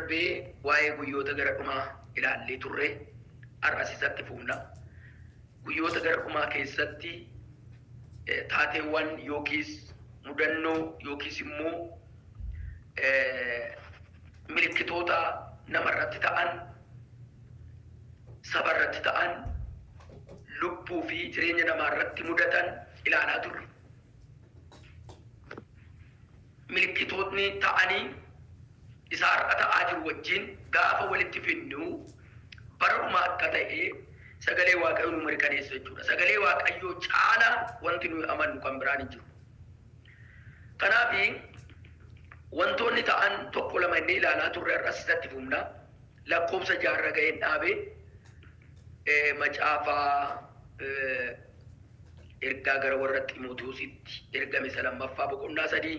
darbee waa'ee guyyoota gara dhumaa ilaallee turre arrasisatti fuuna. Guyyoota gara dhumaa keessatti taateewwan yookiis mudannoo yookiis immoo milikkitoota namarratti ta'an, sabarratti ta'an, lubbuu fi jireenya namaarratti mudatan ilaalaa turre. Milikkitootni ta'anii isa har'a ta'aa jiru wajjin gaafa walitti finnu bara dhumaa akka ta'e sagalee Waaqayyoo nu mirkaneessa jechuudha. Sagalee Waaqayyoo caala wanti nuyi amannu kan biraan hin jiru. Kanaaf wantoonni ta'an tokko lama inni ilaalaa turre irras isatti fufna. Lakkoofsa 6 ga'een dhaabee macaafaa ergaa gara warra Xiimotewositti ergame 2ffaa boqonnaa 3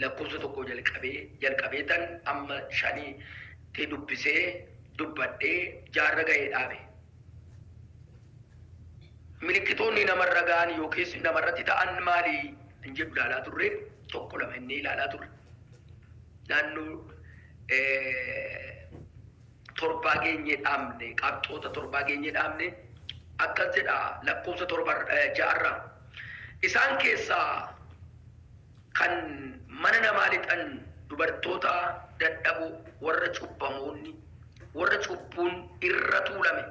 lakkoofsa 1 jalqabeetan amma 5 dubbisee dubbadhee 6 ga'ee dhaabe. Milikkitoonni namarra ga'an yookiis namarratti ta'an maali hin jedhu ilaalaa turre tokko lama inni ilaalaa turre. Naannoo torbaa geenyee dhaabne qabxoota torbaa geenyee dhaabne akkas jedha lakkoofsa 6 isaan keessaa kan mana namaa lixan dubartoota dadhaboo warra cubbamoonni warra cubbuun irra tuulame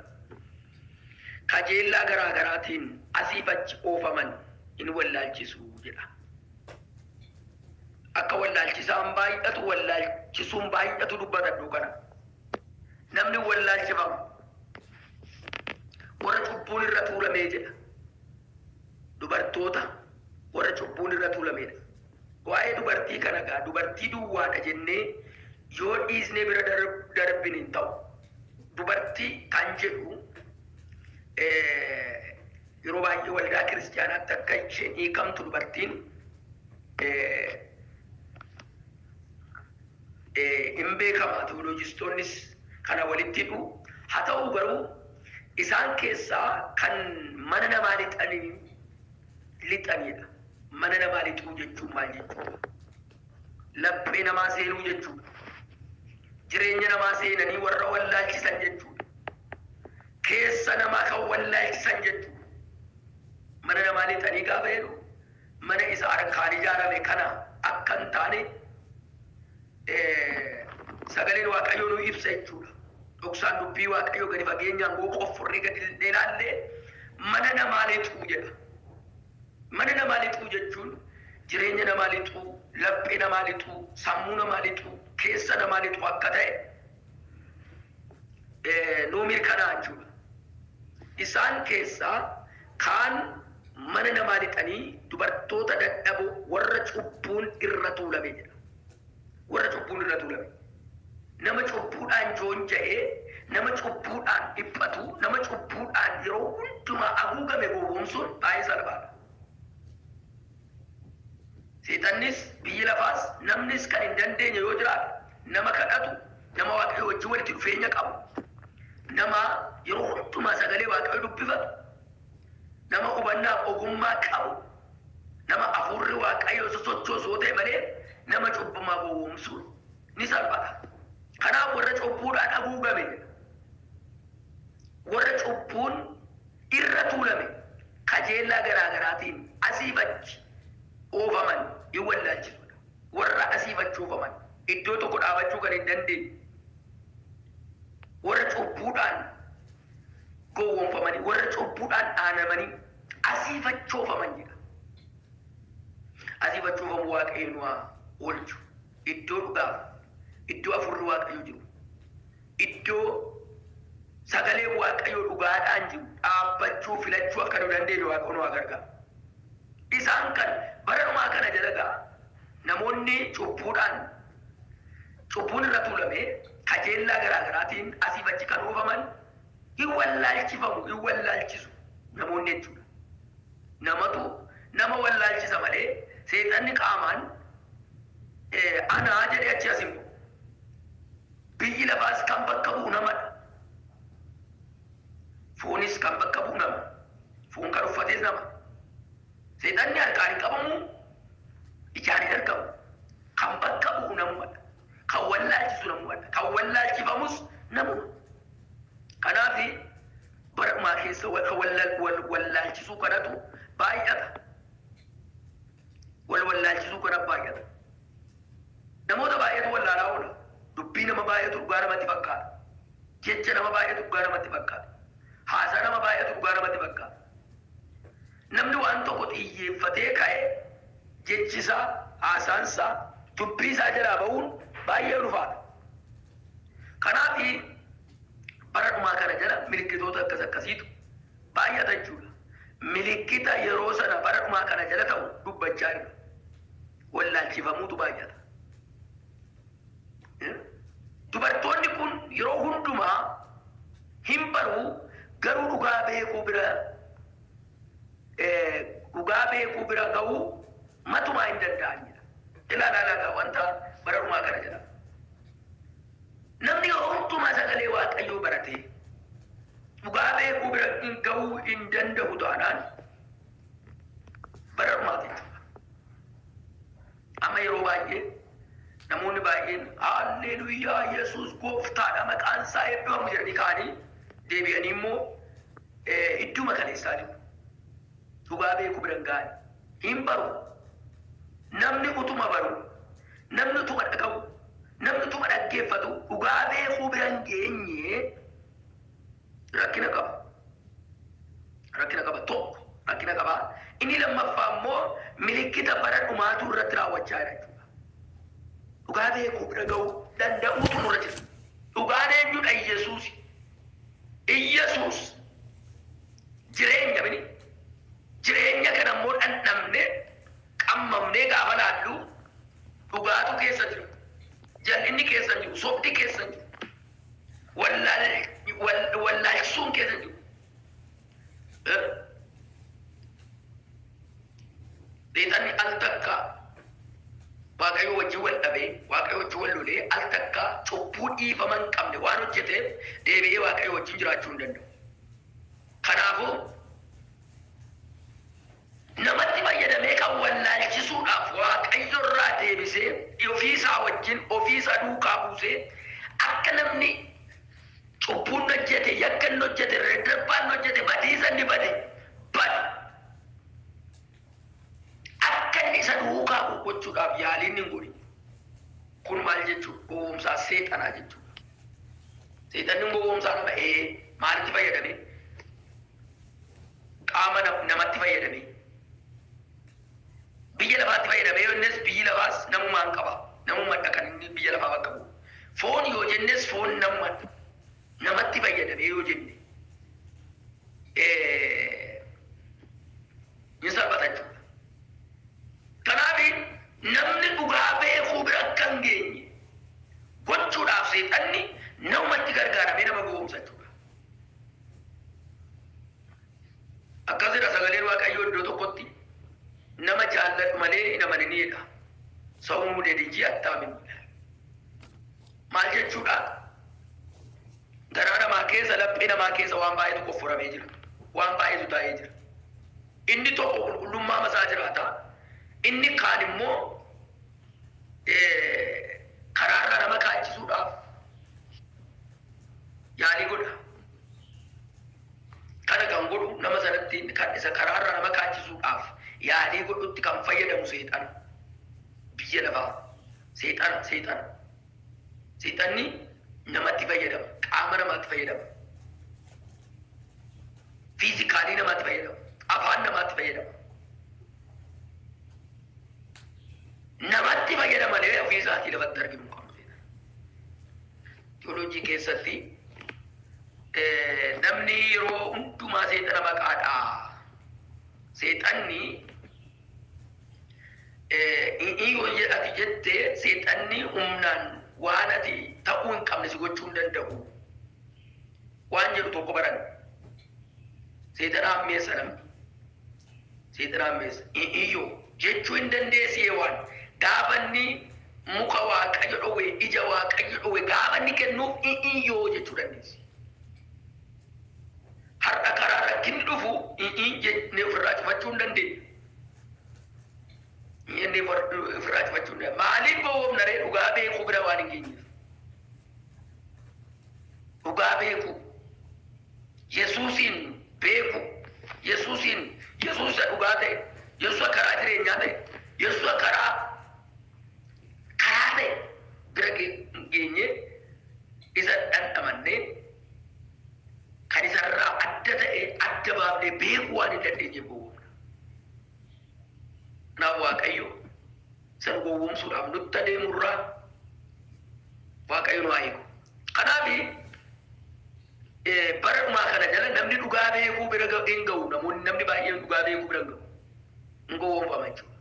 kajeellaa garaa garaatiin asiif achi oofaman in wallaalchisu jedha. Akka wallaalchisaan baay'atu wallaalchisuun baay'atu dubbata kana. Namni wallaalchifamu warra cubbuun irra tuulamee jedha. Dubartoota warra cubbuun irra tuulamedha. Waa'ee dubartii kana gaa dubartii duwwaadha jennee yoo dhiisnee bira darbin hin ta'u. Dubartii kan jedhu yeroo baay'ee waldaa kiristaanaatti akka isheen hiikamtu dubartiin hin beekama. Teolojistoonnis kana walitti hidhu. Haa ta'u garuu isaan keessaa kan mana namaa lixanidha. Mana namaa lixuu jechuun maal jechuudha? Laphee namaa seenuu jechuudha. Jireenya namaa seenanii warra wallaalchisan jechuudha. Keessa namaa kan wallaalchisan jechuudha. Mana namaa lixanii gaafa jedhu mana isa harkaan ijaarame kana akka hin taane sagaleen Waaqayyoo nu ibsa jechuudha. Dhoksaan dubbii Waaqayyoo gadi fageenyaan qoffurrii gadi ilaallee mana namaa lixuu jedha. Mana namaa lixuu jechuun jireenya namaa lixuu, laphee namaa lixuu, sammuu namaa lixuu, keessa namaa lixuu akka ta'e nuu mirkanaa jechuudha. Isaan keessaa kaan mana namaa lixanii dubartoota dadhaboo warra cubbuun irra tuulame jedha. Warra cubbuun irra tuulame. Nama cubbuudhaan joonja'ee, nama cubbuudhaan dhiphatu, nama cubbuudhaan yeroo hundumaa haguugame gowwoomsuun baay'ee salphaadha. Seexannis biyyi lafaas namnis kan hin dandeenye yoo jiraate nama kadhatu, nama Waaqayyoo wajjin walitti dhufeenya qabu, nama yeroo hundumaa sagalee Waaqayyoo dubbifatu, nama hubannaaf ogummaa qabu, nama hafuurri Waaqayyoo sochoosu ta'e malee nama cubbumaa gowwoomsuun ni salphata. Kanaaf warra cubbuudhaan haguugame jedha. Warra cubbuun irra tuulame kajeellaa garaa garaatiin asiif achi oofaman hin wallaalchisudha. Warra asiif achi oofaman iddoo tokko dhaabachuu kan hin dandeenye. Warra cubbuudhaan gowwoomfamanii, warra cubbuudhaan dhaanamanii asiif achi oofaman jedha. Asiif achi oofamu Waaqayyo nu haa oolchu. Iddoo dhugaaf, iddoo hafuurri Waaqayyoo jiru, iddoo sagalee Waaqayyoo dhugaadhaan jiru dhaabbachuu filachuu akka nu dandeenyu Waaqayyo nu haa gargaaru. Isaan kan bara dhumaa kana jala namoonni cubbuun irra tuulame kajeellaa garaa garaatiin asiif achi kan oofaman hin wallaalchifamu, hin wallaalchisu namoonni jechuudha. Namatu nama wallaalchisa malee seexanni qaamaan anaa jedhee achi as immoo biyyi lafaas kan bakka bu'u namadha. Foonis kan bakka bu'u nama. Foon kan uffates nama. Seexanni harkaan hin qabamu, ijaan hin argamu. Kan bakka bu'u namadha. kawwallaalchisu namoota kawwallaalchifamus namuma kanaafi barmaa keessa wallaalchisuu kanatu baay'ata wallaalchisuu kana baay'ata namoota baay'atu wallaalaa oola dubbii nama baay'atu dhugaa namatti fakkaata jecha nama baay'atu dhugaa namatti fakkaata haasaa nama baay'atu dhugaa namatti fakkaata namni waan tokko xiyyeeffatee ka'e jechisaa haasaansaa dubbii isaa jalaa ba'uun baay'ee dhufaadha kanaafi bara dhumaa kana jala milikkitoota akkasiitu baay'ata jechuudha milikkita yeroo sana bara dhumaa kana jala ta'u dubbachaa jira wallaalchifamuutu baay'ata dubartoonni kun yeroo hundumaa hin baruu garuu dhugaa beekuu bira ga'uu matumaa hin danda'anidha ilaalaa wanta bara dhumaa kana jala namni yeroo hundumaa sagalee waaqayyoo baratee dhugaa beekuu bira ga'uu hin danda'u taanaan bara dhumaati amma yeroo baay'ee namoonni baay'een haalleluuyaa yesuus gooftaadha maqaan isaa eebbifamu jedhanii ka'anii deebi'anii immoo idduma kaleessaa jiru dhugaa beekuu bira hin ga'an hin baru namni utuma baru namni utuma dhaga'u namni utuma dhaggeeffatu dhugaa beekuu bira hin geenye rakkina qaba tokko rakkina qaba inni lammaffaa immoo milikkita bara dhumaatu irratti raawwachaa jira jechuudha dhugaa beekuu bira ga'uu danda'uutu nurra jira dhugaan eenyudha Iyyasuus jireenya kana immoo dhandhamne qammamnee gaafa laallu dhugaatu keessa jira jal'inni keessa jiru sobdi keessa jiru wallaalchisuun keessa jiru Seexanni al takka waaqayyo wajjin wal dhabee waaqayyo wajjin wal lolee al takka cubbuu dhiifama hin qabne waan hojjeteef deebi'ee waaqayyo wajjin jiraachuu hin danda'u. Kanaafuu namatti fayyadamee kan wallaalchisuudhaaf waaqayyo irraa deebisee ofiisaa wajjin ofiisaa duukaa buusee akka namni cubbuun hojjete yakka inni hojjete reddarbaan hojjete badiisa inni bade akka inni isa duukaa gochuudhaaf yaaliin hin godhin kun maal jechuudha gowwoomsaa seexanaa jechuudha seexanni gowwoomsaa nama maalitti fayyadame qaama namatti fayyadame biyya lafaatti fayyadame yoo innis biyyi lafaas namumaan qaba namummaa dhaqan inni biyya lafaa bakka bu'u foon yoo jennes foon namatti fayyadame yoo jenne ni salphata jechuudha. Kanaaf namni dhugaa beekuu bira akka hin geenye gochuudhaaf seexanni namatti gargaaramee nama gowwoomsa jechuudha. Akkasuma sagaleen waaqayyoo iddoo tokkotti nama jaalladhu malee hin amaninidha. Sa'uu deedijii attaamin. Maal jechuudha? Garaa namaa keessa laphee namaa keessa waan baay'eetu qofforamee jira. Waan baay'eetu taa'ee jira. Inni tokko qulqullummaa masaa jiraata. Inni kaan immoo karaarraa nama kaachisuudhaaf yaalii godha. Kana kan godhu nama sanatti kan isa karaarraa nama kaachisuudhaaf yaalii godhutti kan fayyadamu seexana. Biyya lafaa seexanni namatti fayyadama. Qaama namaatti fayyadama. Fiizikaalii namaatti fayyadama. Afaan namaatti fayyadama. Namatti fayyadama malee ofii isaatii lafatti argamu qabu. Teoloojii keessatti namni yeroo hundumaa seexana maqaadha. Seexanni yoo jedhati jettee seexanni humnaan waan ati ta'uu hin qabne si gochuu hin danda'u. Waan jedhu tokko baran. Seexana ammeessa namni. Seexana ammeessa. Iyyoo jechuu hin dandeessee waan gaafanni muka waaqayyo dhowe ija waaqayyo dhowe gaafanni kennuuf iyyoo jechuu dandeessi. Har'a karaa rakkinni dhufu jennee ofirraa cufachuu hin dandeenye. inni firaaj fachuudha maaliif gowwomnaree dhugaa beekuu bira waan hin geenyeef dhugaa beekuu Yesuusin beekuu Yesuusin Yesuusa dhugaa ta'e Yesuusa karaa jireenyaa ta'e Yesuusa karaa ta'e bira geenye isa dhandhamannee kan isarraa adda ta'e adda baafnee beekuu waan hin dandeenyeef gowwomna. Kanaaf Waaqayyo san gowwomsuudhaaf nutti adeemurraa Waaqayyo nu haa eegu. Kanaaf bara dhumaa kana jala namni dhugaa beekuu bira hin ga'u namoonni namni baay'een dhugaa beekuu bira hin ga'u hin gowwomfama jechuudha.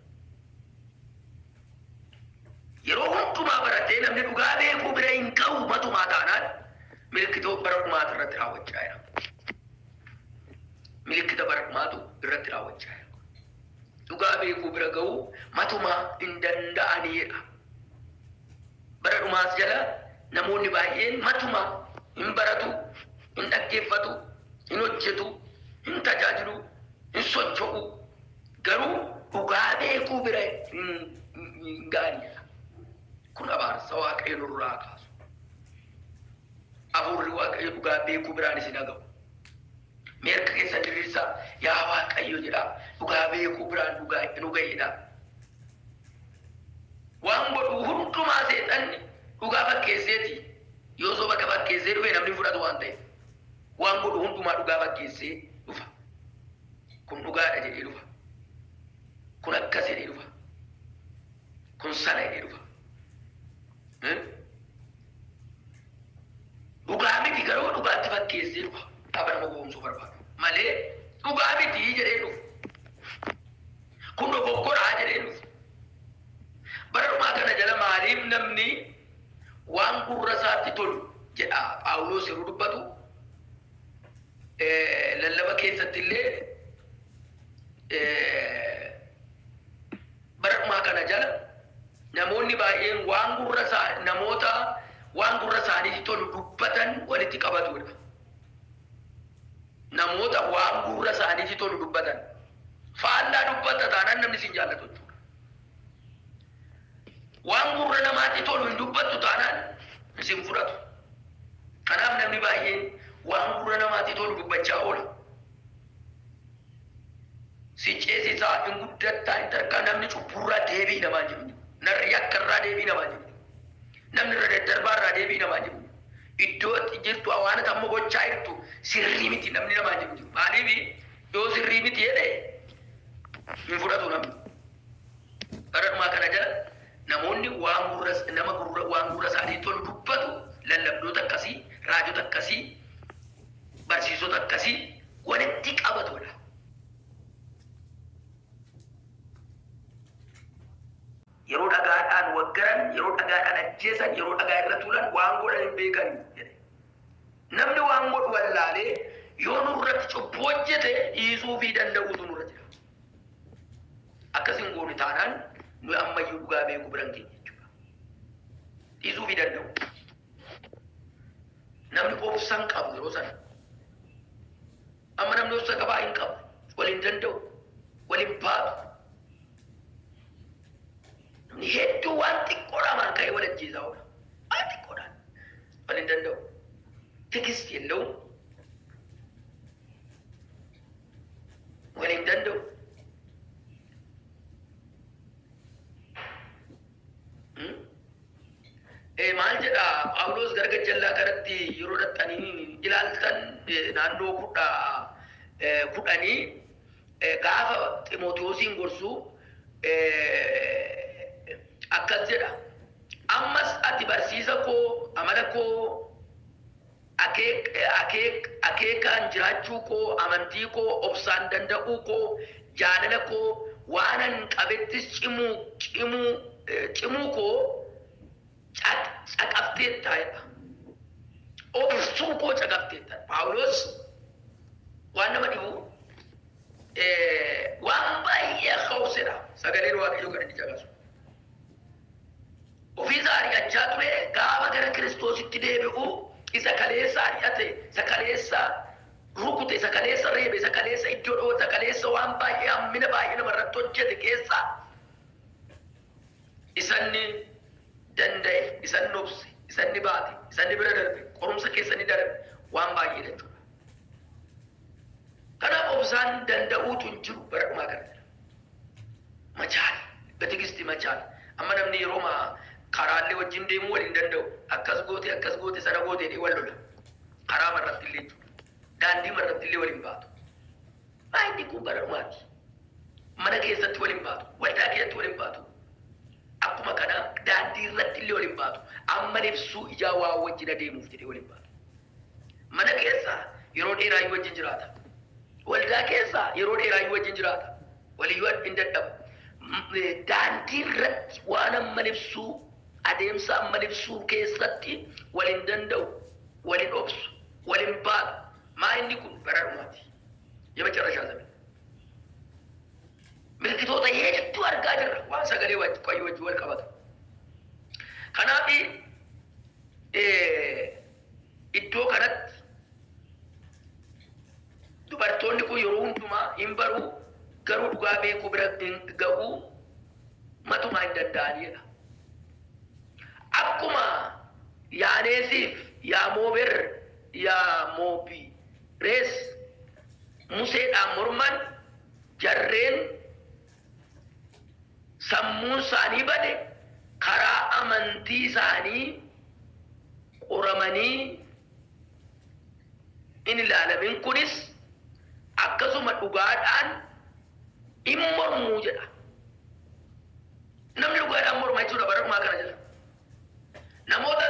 Yeroo hundumaa baratee namni dhugaa beekuu bira hin ga'u matumaa taanaan milikkitoota bara dhumaatu irratti raawwachaa jira. Milikkita bara dhumaatu irratti raawwachaa jira. Dhugaa beekuu bira ga'uu matumaa hin danda'aniidha. Bara dhumaas jala namoonni baay'een matumaa hin baratu, hin dhaggeeffatu, hin hojjetu, hin tajaajilu, hin socho'u. Garuu dhugaa beekuu bira hin ga'anidha. Kun abaarsa Waaqayyo nurraa kaasu. Afuurri Waaqayyo dhugaa beekuu biraan isin haga'u. Meerka keessa diriirsaa yaa Waaqayyo jedha dhugaa beekuu biraan nu ga'edha. Waan godhu hundumaa seexanni dhugaa fakkeesseeti. Yoo soba ka fakkeessee dhufe namni fudhatu waan ta'eef. Waan godhu hundumaa dhugaa fakkeessee dhufa. Kun dhugaadha jedhee dhufa. Kun akkas jedhee dhufa. Kun sana jedhee dhufa. Dhugaa miti garuu dhugaatti fakkeessee dhufa. Tapha nama gowwomsuu barbaadu. Malee dhugaa miti jedhee dhufu. Kun dogoggoraa jedhee dhufu. Bara dhumaa kana jala maaliif namni waan gurra isaatti tolu jedha Phaawulos yeroo dubbatu lallaba keessatti illee bara dhumaa kana jala namoonni baay'een waan gurra isaaniitti tolu dubbatan walitti qabatudha. Namoota waan gurra isaaniitti tolu dubbatan faallaa dubbata taanaan namni sin jaallatu jechuudha. Waan gurra namaatti tolu hin dubbattu taanaan isin fudhatu. Kanaaf namni baay'een waan gurra namaatti tolu dubbachaa oola. Si ceesisaa hin guddattaa hin tarkaa namni cubburraa deebii namaa jiru. Narri yakkarraa deebii namaa jiru. Namni irra daddarbaarraa deebii namaa jiru. Iddoo jirtu waan amma gochaa jirtu sirrii miti namni namaa jiru. Maaliif yoo sirrii miti jedhee hin fudhatu namni. Bara dhumaa kana jala namoonni waan gurra isaanii tolu dubbatu lallabdoota akkasii, raajota akkasii, barsiisota akkasii walitti qabatudha. Yeroo dhagaadhaan waggaran, yeroo dhagaadhaan ajjeesan, yeroo dhagaa irra tuulan waan godhan hin beekan jedhe. Namni waan godhu wallaalee yoo nurratti cubbuu hojjete dhiisuu fi danda'uutu nurra jira. Akkasiin goone taanaan nuyi ammayyuu dhugaa beekuu biran keenya jechuudha. Dhiisuu fi danda'u. Namni obsa hin qabu yeroo sana. Amma namni obsa qabaa hin qabu. Waliin danda'u. Waliin baatu. Namni hedduu waan xiqqoodhaan ka'ee wal ajjeesaa oola. Waan xiqqoodhaan. Waliin danda'u. Tikisti የለውም ወሊን danda'u maal jedha Phaawulos gargajjallaa kanatti yeroo dhaxxanii ilaaltan naannoo kudhanii gaafa Ximootiyoosiin gorsu akkas jedha ammas ati barsiisa koo amala koo akeekaan jiraachuu koo amantii koo obsaan danda'uu koo jaalala koo waanan qabettis cimuu koo caqafteetta jedha. Obsuu koo caqafteetta. Phaawulos waan nama dhibu waan baay'ee ka'uusedha. Sagaleen Waaqayyoo kan inni caqasu. Ofiisaa ari'achaa ture gaafa gara Kiristoositti deebi'u isa kaleessa ari'ate, isa kaleessa rukute, isa kaleessa reebe, isa kaleessa iddoo dhoowwate, isa kaleessa waan baay'ee hammina baay'ee namarratti hojjete keessa isanni danda'e isan nobse isanni baate isanni bira darbe qorumsa keessanii darbe waan baay'ee jechuudha. Kanaaf obsaan danda'uutu hin jiru bara dhumaa kana. Machaal batigisti machaal amma namni yeroo karaallee wajjin deemuu waliin danda'u akkas goote sana goote ni wal lola karaa marratti illee daandii marratti illee waliin baatu. Maayinni kun bara dhumaati. Mana keessatti waliin baatu waldaa keessatti waliin baatu. Akkuma kana daandii irratti illee waliin baatu. Amma ibsuu ijaa waa wajjin adeemuuf jedhee waliin baatu. Mana keessa yeroo dheeraa wajjin jiraata. Waldaa keessa yeroo dheeraa wajjin jiraata. Waliyyuu hin dadhabu. Daandii irratti waan amma ibsuu adeemsa amma ibsuu keessatti waliin danda'u waliin obsu waliin baatu. Maayinni kun bara dhumaati. የመጨረሻ ዘመን ምልክቶታ የሄዱ አርጋ ጅራ ዋን ሰገሌ ቆይወጅ ወልቀበቱ ከናፊ ኢዶ ከነት ዱበርቶonni kun yeroo hundumaa hin baru garuu dhugaa beekuu bira ga'uu matumaa hin danda'anidha. Akkuma yaaneesiif yaa moober yaa moobi rees museedhaan morman jarreen sammuun isaanii bade karaa amantii isaanii qoramanii in ilaalamin kunis akkasuma dhugaadhaan in mormuu jedha. Namni dhugaadhaan morma jechuudha bara dhumaa kana jedha. Namoota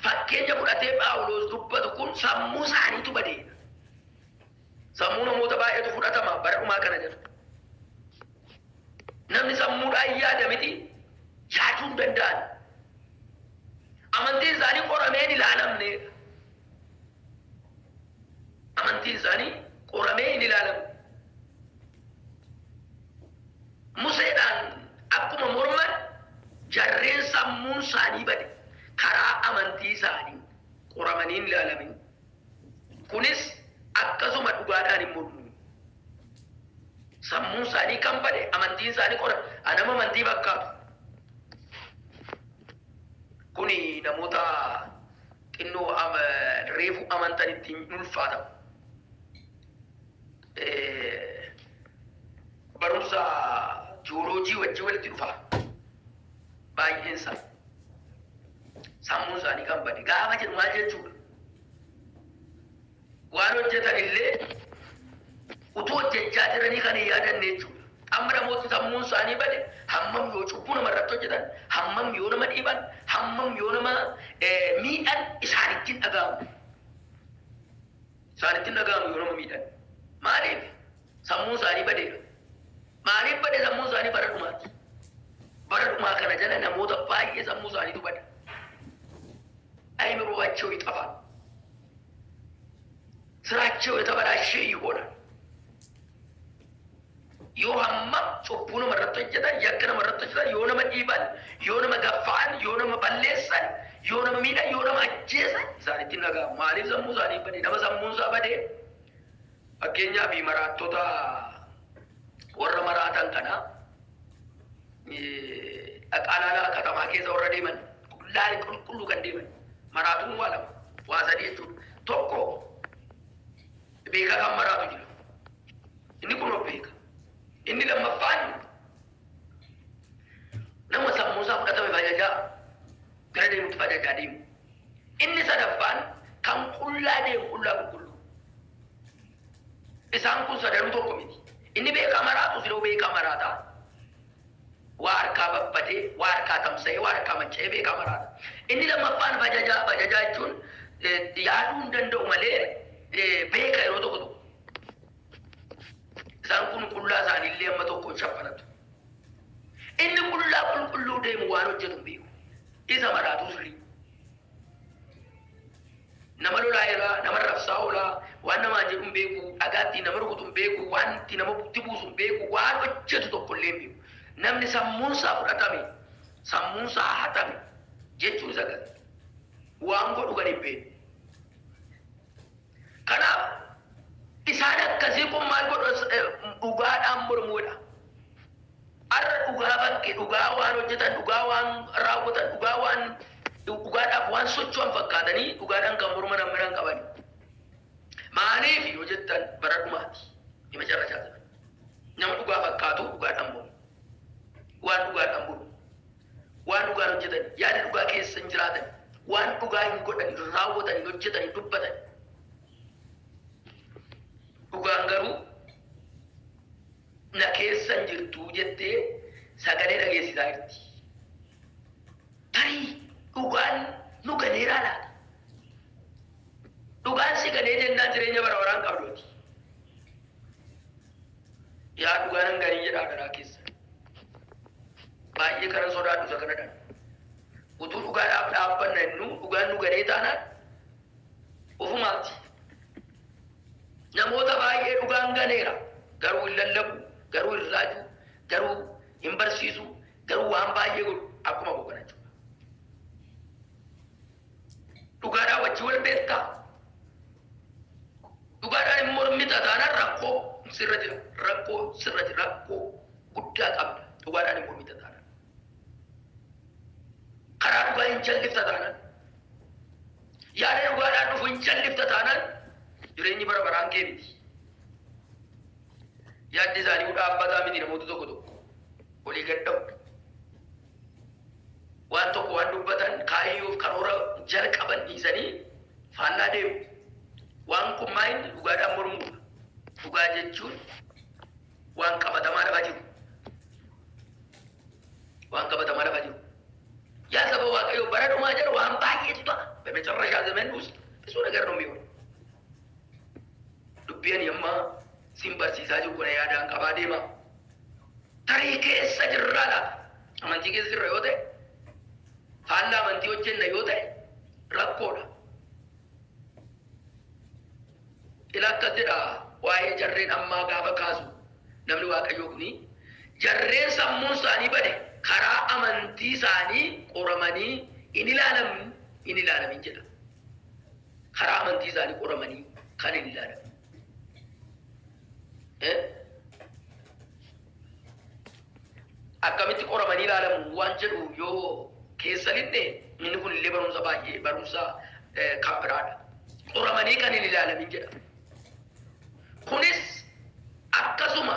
fakkeenya fudhatee Phaawulos dubbatu kun sammuu isaaniitu badee. Sammuu namoota baay'eetu fudhatama bara dhumaa kana jedha. Namni sammuudhaan yaada miti yaaduu hin danda'an. Amantiin isaanii qoramee hin ilaalamne. Amantiin isaanii qoramee hin ilaalamne. Museedhaan akkuma morman jarreen sammuun isaanii bade karaa amantii isaanii qoramanii hin ilaalamin. Kunis akkasuma dhugaadhaan hin mormu. Sammuun isaanii kan bade amantiin isaanii qora anama amantii fakkaatu. Kuni namoota xinnoo reefu amantan ittiin ulfaatamu. Barumsa jiyooloojii wajjin walitti dhufa. Baay'een isaa sammuun isaanii kan bade gaafa jedhu maal jechuudha? Waan hojjetan illee utuu hojjechaa jiranii kan hin yaadanne jechuudha. Amma namooti sammuun isaanii bade hammam yoo cubbuu namarratti hojjetan, hammam yoo nama dhiiban, hammam yoo nama miidhan isaanittiin dhaga'amu. Isaanittiin dhaga'amu yoo nama miidhan. Maaliif? Sammuun isaanii badeera. Maaliif bade sammuun isaanii bara dhumaati? Bara dhumaa kana jala namoota baay'ee sammuu isaaniitu bada. አይምሮአቸው ይጠፋል። ስራቸው የተበላሸ ይሆናል። ዮሐማ ጾፑን መረጠጀታ ያከነ መረጠጀታ የሆነ መዲባል የሆነ መገፋን የሆነ መበለሰን የሆነ መሚዳ የሆነ ማጀሰ ዛሬ ትነጋ ማሊ ዘሙ ዛሬ በዲ ነመ ዘሙ ዛበደ አገኛ ቢመራቶታ ወረ መራታን ከና አቃላላ ከተማ ከዛ ወረደ መን ኩላሊ ቁልቁሉ ከንዲመን መራቱን ዋላ ዋዘዲቱ ቶኮ ቤካ ከመራቱ ይሉ እኒ ኩኖ ቤካ inni lammaffaan nama sammuusaaf fudhatame fajajaa gara deemutti fajajaa deemu. Inni sadaffaan kan qullaa deemu qullaa qulqulluu. Isaan kun sadanuu tokko miti. Inni beekaa maraatu siloo beekaa maraataa. Waa harkaa babbadee, waa harkaa tamsa'ee, waa harkaa manca'ee beekaa maraata. Inni lammaffaan fajajaa jechuun yaaduu hin danda'u malee beeka yeroo tokko tokko. Isaan kun qullaa isaaniillee amma tokkoon shaffanatu. Inni qullaa qulqulluu deemu waan hojjetu beeku. Isa maraatu sirrii. Nama lolaa irraa, nama rabsaa oolaa, waan namaa jedhu beeku, dhagaatti nama rukutu beeku, waan itti nama butti buusu beeku, waan hojjetu tokkollee beeku. Namni sammuunsaa fudhatame, sammuunsaa hatame jechuu isa gadi. Waan godhu gadi beeku. Kanaaf isaan akkasii kun maal godhu dhugaadhaan mormuudha. Arra dhugaa bakke dhugaa waan hojjetan dhugaa waan raawwatan dhugaadhaaf waan socho'an fakkaatanii dhugaadhaan kan morma namni qaban. Maaliif yoo jettan bara dhumaati hima carrachaa jiran. Nama dhugaa fakkaatu dhugaadhaan mormu. Waan dhugaadhaan mormu. Waan dhugaan hojjetan yaada dhugaa keessa hin jiraatan. Waan dhugaa hin godhan raawwatan hin hojjetan hin dubbatan. Dhugaan garuu na keessan jirtu jettee sagalee dhageessisaa jirti. Tarii dhugaan nu ganeeraa laata? Dhugaan si ganee jennaan jireenya bara baraan qabdooti. Yaa dhugaan hin ganii jedhaa garaa keessa. Baay'ee kanan sodaadhu isa kanadhaan. Utuu dhugaadhaaf dhaabbanna jennu dhugaan nu ganee taanaan ofumaati. Namoota baay'ee dhugaan ganeera garuu hin lallabu. Garuu hin raaju, garuu hin barsiisu, garuu waan baay'ee godhu akkuma boqona jechuudha. Dhugaadhaan wajji wal beektaa. Dhugaadhaan immoo mormita taanaan rakkoo sirra jira. Rakkoo guddaa qabda. Dhugaadhaan immoo mormita taanaan. Karaa dhugaa hin jallifta taanaan. Yaada dhugaadhaan dhufu hin jallifta taanaan jireenyi bara baraan kee miti. Yaaddi isaanii dhaabbataa miti namoota tokko olii gadhabu. Waan tokko waan dubbatan kaayyoof karoora jalqaban dhiisanii faallaa deemu. Waan kun maayini dhugaadhaan mormuudha. Dhugaa jechuun waan qabatamaa lafa jiru. Waan qabatamaa lafa jiru. Yaa saba Waaqayyoo bara dhumaa jira waan baay'eetu ta'a. Bemecarrashaa zaman dhuus isoo nagar numiyoon. Dubbiin yammaa sin barsiisaa jiru kuna yaadaan qabaa deema. Tarii keessa jirraa laata? Amantii keessa jirra yoo ta'e, faallaa amantii hojjenna yoo ta'e, rakkoodha. Ila akkas jedha waa'ee jarreen ammaa gaafa kaasu namni Waaqayyoo kuni jarreen sammuun isaanii bade karaa amantii isaanii qoramanii hin ilaalamin jedha. Karaa amantii isaanii qoramanii kan hin ilaalamin. Akkamitti qoramanii ilaalamu waan jedhu yoo keessa lixne inni kun illee barumsa baay'ee barumsa kan biraadha. Qoramanii kan hin ilaalamin jedha. Kunis akkasuma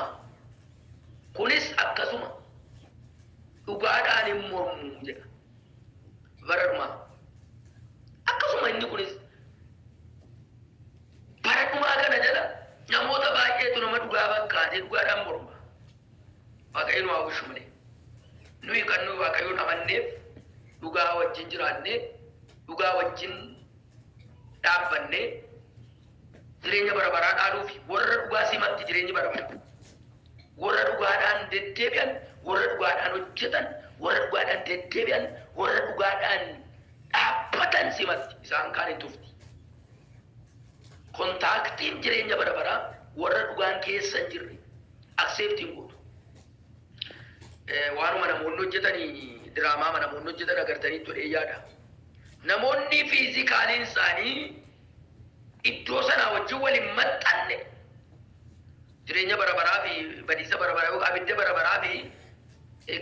dhugaadhaan hin mormu jedha. Bara dhumaa akkasuma inni kunis bara dhumaa kana jala namoota baay'eetu nama dhugaa fakkaatee dhugaadhaan morma. Waaqayyoon waa bushu malee. Nuyi kan nuyi Waaqayyoon amanneef dhugaa wajjin jiraannee dhugaa wajjin dhaabbannee jireenya bara baraa dhaaluuf warra dhugaa simatti jireenyi bara baraa. Warra dhugaadhaan deddeebi'an, warra dhugaadhaan hojjetan, warra dhugaadhaan deddeebi'an, warra dhugaadhaan dhaabbatan simatti isaan kaan hin tufti. Kontaaktiin jireenya bara baraa warra dhugaan keessa hin jirre akseeptiin godhu. Waanuma namoonni hojjetanii diraamaa namoonni hojjetan agartanii tole yaada. Namoonni fiizikaaliin isaanii iddoo sanaa wajjin waliin maxxanne jireenya bara baraa fi badiisa bara baraa yookaan abidda bara baraa fi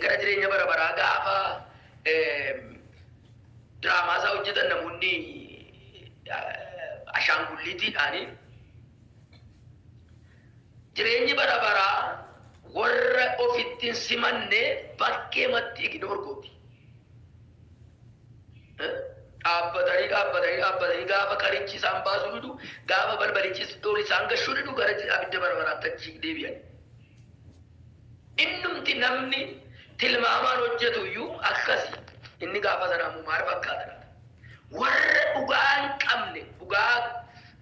gara jireenya bara baraa gaafa diraamaa isaa hojjetan namoonni ashaangulliitiidhaanii jireenyi bara baraa warra ofittiin simanne bakkee matti ignore gooti. Dhaabbatanii gaafa qarichi isaan baasuu didu gaafa balbalichis dhooli isaan gashuu didu gara abidda bara baraatti achi deebi'an. Innumti namni tilmaamaan hojjetu iyyuu akkasi inni gaafa sanaamu maal fakkaata? Warra dhugaan qabne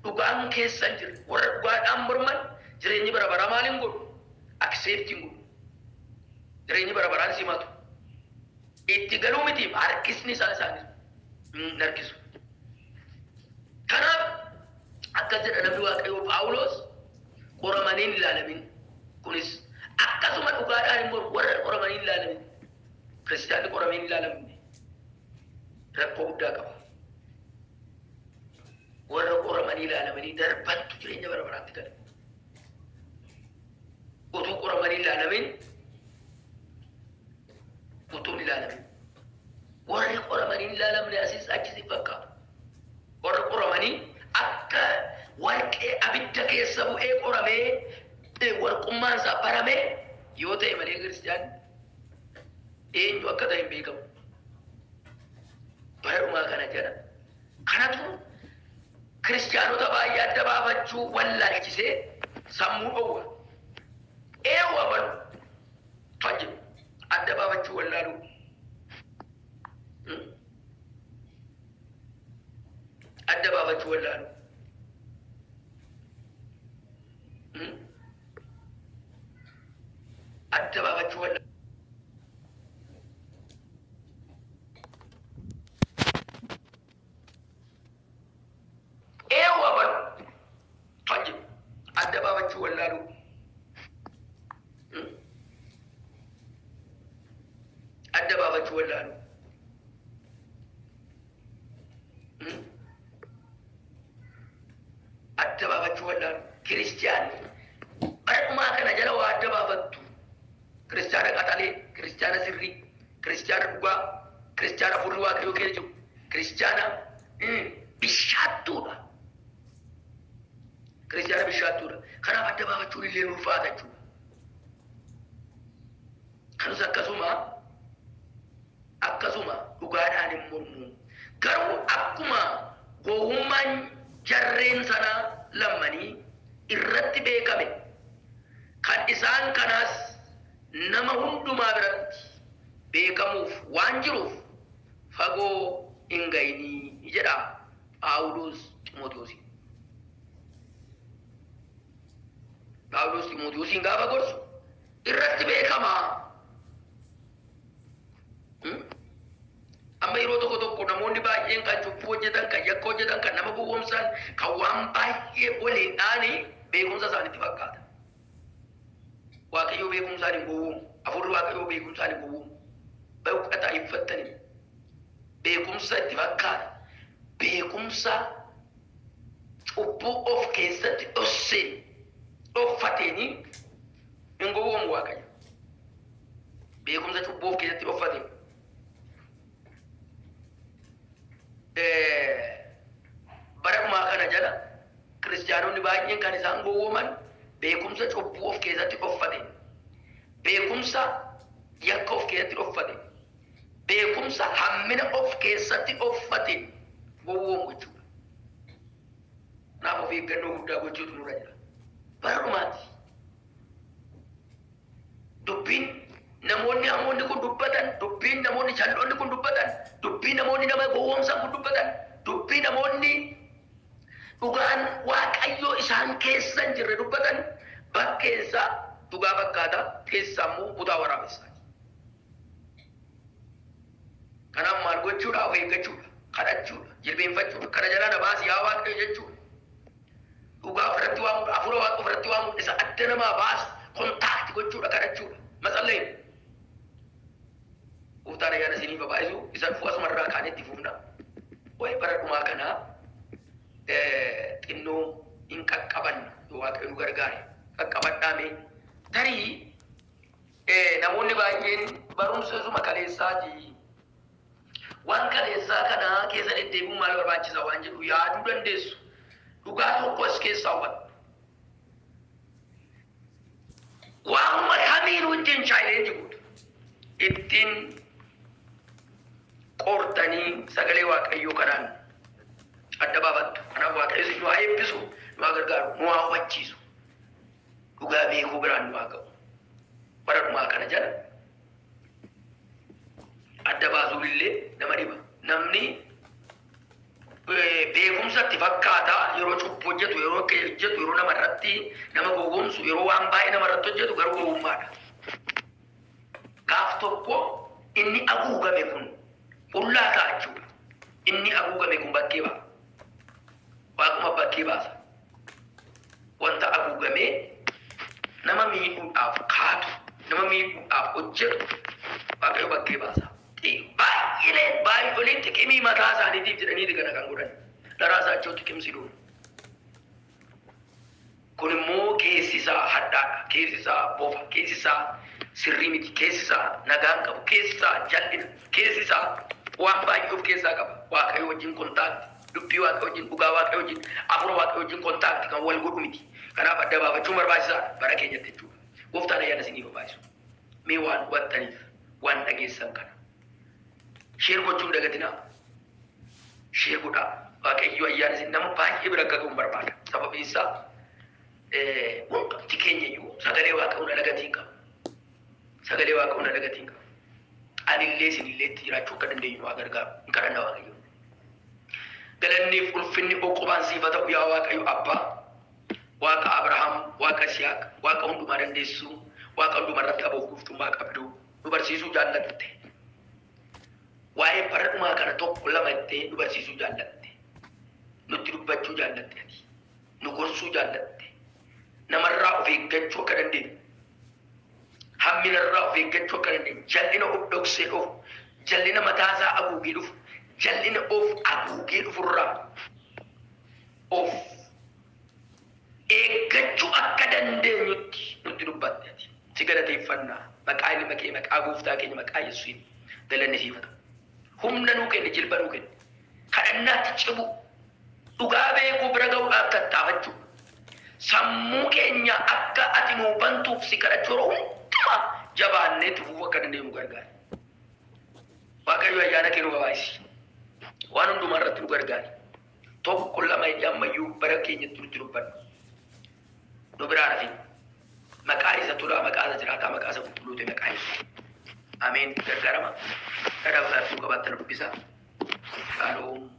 dhugaan keessa hin jirre warra dhugaadhaan morman jireenyi bara baraa maaliin godhu? Accepting godhu. Jireenyi bara baraan simatu. Itti galuu miti harkisni isaanis narkisu. Kanaaf akkas jedha namni Waaqayyoo Phaawulos qoramanii hin ilaalamin. Kunis akkasuma dhugaadhaan immoo warra qoramanii hin ilaalamin. Kiristaanni qoramanii hin ilaalamin rakkoo guddaa qaba. Warra qoramanii ilaalamanii darbantu jireenya bara baraatti gala. Utuu qoramanii ilaalamin utuun ilaalamin. Warri qoramanii ilaalamne asiis achisi fakkaatu. Warri qoramanii akka warqee abidda keessa bu'ee qoramee warqummaan isaa baramee yoo ta'e malee kiristiyaanni eenyu akka ta'e hin beekamu. Bara dhumaa kana jedha. Kanatu kiristiyaanota baay'ee adda baafachuu wallaalchisee sammuu dhowwa. Eewwa balu fajiru adda baafachuu wallaaluu. Adda baafachuu wallaaluu. Adda baafachuu wallaaluu. Eewwa balu fajiru adda baafachuu wallaaluu. Adda baafachuu wallaaluu. Adda baafachuu wallaaluu. Kiristiyaanni bara dhumaa kana jala waa adda baafattu. Kiristiyaana qaxalee, kiristiyaana sirrii, kiristiyaana dhugaa, kiristiyaana furrii waaqayyoo keessa jiru, kiristiyaana bishaattuudha. Kiristiyaana bishaattuudha. Kanaaf adda baafachuun illee ulfaata jechuudha. Kanus akkasuma dhugaadhaan hin mormu. Garuu akkuma gowwummaan jarreen sanaa lammanii irratti beekame kan isaan kanaas nama hundumaa biratti beekamuuf waan jiruuf fagoo hin ga'inii jedha Phaawulos Ximootewosiin. Phaawulos Ximootewosiin gaafa gorsu irratti beekamaa. Amma yeroo tokko namoonni baay'een kan cubbuu hojjetan, kan yakka hojjetan, kan nama gowwoomsan, kan waan baay'ee waliin dhaani beekumsa isaanitti fakkaata. Waaqayyoo beekumsaan hin gowwoomu. Afurri waaqayyoo beekumsaan hin gowwoomu. Bawqataa iffattanii beekumsa itti fakkaata. Beekumsa cubbuu of keessatti dhoffateeni hin gowwoomu waaqayyo. Beekumsa cubbuu of keessatti dhoffateen. Bara dhumaa kana jala kiristiyaanonni baay'een kan isaan gowwooman beekumsa cubbuu of keessatti dhoffate, beekumsa yakka of keessatti dhoffate, beekumsa hammina of keessatti dhoffate gowwoomu jechuudha. Kanaaf of eeggannoo guddaa gochuutu nurra jira. Bara dhumaati dubbiin namoonni hamoonni kun dubbatan, dubbiin namoonni jal'oonni kun dubbatan, dubbiin namoonni nama gowwoomsan kun dubbatan, dubbiin namoonni dhugaan waaqayyoo isaan keessa hin jirre dubbatan bakkeessa dhugaa fakkaata, keessa immoo kutaa waraabessaati. Kanaaf maal gochuudha? Of eeggachuudha, kadhachuudha, jilbeenfachuudha, kana jalaa na baasi yaa waaqayyo jechuudha. Dhugaa ofirratti waamuudha, hafuura waaqa ofirratti waamuudha, isa adda namaa baasu kontaakti gochuudha, kadhachuudha. Matsalleen uftaan ayyaana isiniif babaa'isu isa dhufu asumarraa kaanitti fuufna. Waa'ee bara dhumaa kanaa xinnoo hin qaqqabanna yoo waaqayyo nu gargaare qaqqabadhaame. Tarii namoonni baay'een barumsa isuma kaleessaati. Waan kaleessaa kanaa keessa deddeebi'uun maal barbaachisa waan jedhu yaaduu dandeessu. Dhugaa tokko as keessaa hubadhu. Waanuma kamiinuu ittiin chaayileejii godhu. Ittiin qortanii sagalee waaqayyoo kanaan adda baafattu. Kanaaf waaqayyo nu haa eebbisu, nu haa gargaaru, nu haa hubachiisu. Dhugaa beekuu biraan nu haa ga'u. Bara dhumaa kana jala adda baasuun illee nama dhiba. Namni beekumsatti fakkaata yeroo cubbuu hojjetu, yeroo hojjetu, yeroo nama irratti nama gowwoomsu, yeroo waan baay'ee nama irratti hojjetu garuu gowwummaadha. Gaaf tokko inni haguugame kun qullaa ta'a jechuudha. Inni haguugame kun bakkee ba'a. Waaquma bakkee baasa. Wanta haguugamee nama miidhuudhaaf kaatu, nama miidhuudhaaf hojjetu waaqayyo bakkee baasa. Baay'ee oliin xiqimii mataa isaaniitiif jedhaniiti kana kan godhan. Daraa isaachoo xiqimsiduun. Kun immoo keessisaa hadhaadha, keessisaa bofa, keessisaa sirrii miti keessi isaa nagaan qabu keessi isaa jal'ina keessi isaa waan baay'ee of keessaa qaba waaqayyo wajjin kontaakti dubbii waaqayyo wajjin dhugaa waaqayyo wajjin afura waaqayyo wajjin kontaakti kan wal godhu miti kanaaf adda baafachuun barbaachisaadha bara keenyatti jechuudha gooftaan ayyaana isinii barbaachisu mee waan hubattaniif waan dhageessan kana sheer gochuun dagatinaa sheer godhaa waaqayyo ayyaana isin nama baay'ee bira akka ga'uun barbaada sababiin isaa wanti keenya iyyuu sagalee waaqayyoon alagatiin qaba sagalee waaqayyoon alagatiin qaba anillee isinillee itti jiraachuu akka dandeenyu waa gargaaru hin kadhanna waaqayyo galanniif ulfinni oqubaan siifa ta'u yaa waaqayyo abbaa waaqa Abrahaam waaqa Isiyaaq waaqa hundumaa dandeessu waaqa hundumarratti qabuuf guutummaa qabdu nu barsiisuu jaallatte waa'ee bara dhumaa kana tokko lama ittee nu barsiisuu jaallatte nutti dubbachuu jaallatte nu gorsuu jaallatte namarraa of eeggachuu akka dandeenyu hamminarraa of eeggachuu akka dandeenyu jal'ina of dhoksee dhufu jal'ina mataasaa haguugee dhufu jal'ina of haguugee dhufurraa of eeggachuu akka dandeenyutti nutti dubbatte si galateeffannaa maqaa ilma kee maqaa gooftaa keenya maqaa Yesuusiin galanni siif haa ta'u humna nuu kenne jilba nuu kenne kadhannaatti cimu dhugaa beekuu bira ga'uudhaaf tattaafachuu sammuu keenya akka ati nuu bantuuf si kadhachuu hundumaa jabaannee tufuuf akka dandeenyu gargaari waaqayyo ayyaana kee nu babaayisi waan hundumaa irratti nu gargaari tokko lama ammayyuu bara keenyatti nutti dubbannu nu biraa rafi maqaa isa tolaa maqaa isa jiraataa maqaa isa qulqulluute maqaa Yesuus ameen gargaarama kadhaa qabaatan dubbisaa Shalom.